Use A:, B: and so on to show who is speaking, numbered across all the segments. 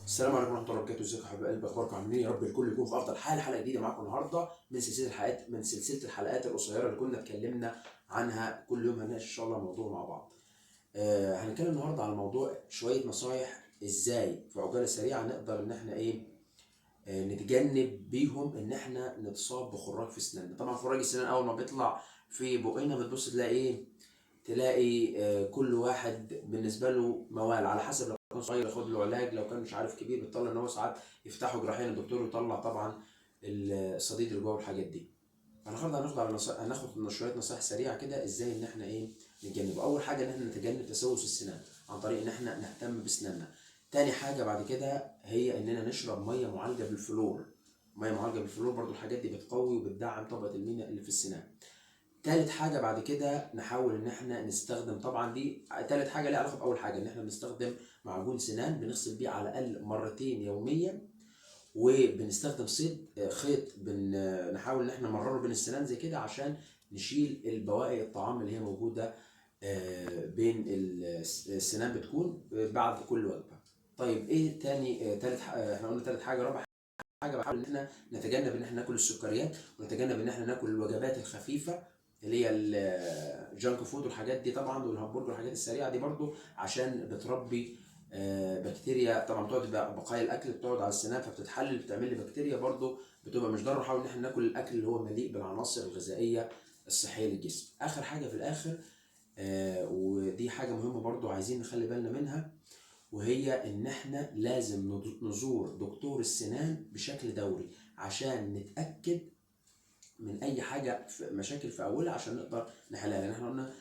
A: السلام عليكم ورحمة الله وبركاته، ازيكم يا حبايب قلبي، اخباركم عاملين ايه؟ يا رب الكل يكون في افضل حال. حلقة جديدة معاكم النهارده من سلسلة الحلقات القصيرة اللي كنا اتكلمنا عنها. كل يوم هنناقش ان شاء الله موضوع مع بعض. هنتكلم النهارده على موضوع شوية نصايح ازاي في عجالة سريعة نقدر ان احنا نتجنب بيهم ان احنا نتصاب بخراج في اسناننا. طبعا خراج السنان اول ما بيطلع في بقنا بتبص تلاقي تلاقي كل واحد بالنسبه له موال، على حسب لو كان صغير ياخد له علاج، لو كان مش عارف كبير بيضطر ان هو ساعات يفتحوا جراحيا الدكتور يطلع طبعا الصديد اللي جوه والحاجات دي. فالنهارده هناخد شويه نصائح سريعه كده ازاي ان احنا نتجنب. اول حاجه ان احنا نتجنب تسوس السنان عن طريق ان احنا نهتم بسناننا. تاني حاجه بعد كده هي اننا نشرب ميه معالجه بالفلور. ميه معالجه بالفلور برضو الحاجات دي بتقوي وبتدعم طبقه المينا اللي في السنان. تالت حاجة بعد كده نحاول إن إحنا نستخدم، طبعا دي تالت حاجة ليها علاقة بأول حاجة، إن إحنا بنستخدم معجون سنان بنغسل بيه على الأقل مرتين يوميا، وبنستخدم خيط بنحاول إن إحنا نمرره بين السنان زي كده عشان نشيل البواقي الطعام اللي هي موجودة بين السنان بتكون بعد كل وجبة. طيب إيه تاني؟ إحنا قلنا تالت حاجة. رابع حاجه بحاول ان احنا نتجنب ان احنا ناكل السكريات، ونتجنب ان احنا ناكل الوجبات الخفيفه اللي هي الجانك فود والحاجات دي طبعا، والهمبرجر والحاجات السريعه دي برضو عشان بتربي بكتيريا. طبعا بتقعد بقايا الاكل بتقعد على السنان فبتتحلل بتعمل لي بكتيريا برضو بتبقى مش ضاره. نحاول ان احنا ناكل الاكل اللي هو مليء بالعناصر الغذائيه الصحيه للجسم. اخر حاجه في الاخر ودي حاجه مهمه برضو عايزين نخلي بالنا منها، وهي ان احنا لازم نزور دكتور السنان بشكل دوري عشان نتاكد من اي حاجه في مشاكل في اولها عشان نقدر نحلها. لان احنا قلنا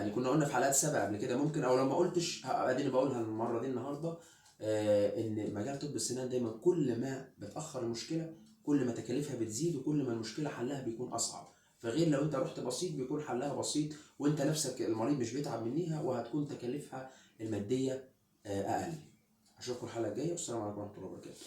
A: كنا قلنا في حلقات سابقه قبل كده، ممكن او لو ما قلتش اديني بقولها المره دي النهارده، ان مجال طب السنان دايما كل ما بتاخر المشكله كل ما تكاليفها بتزيد، وكل ما المشكله حلها بيكون اصعب. فغير لو انت رحت بسيط بيكون حلها بسيط وانت نفسك المريض مش بيتعب منيها، وهتكون تكاليفها الماديه اقل. اشوفكم الحلقه الجايه، والسلام عليكم ورحمه الله وبركاته.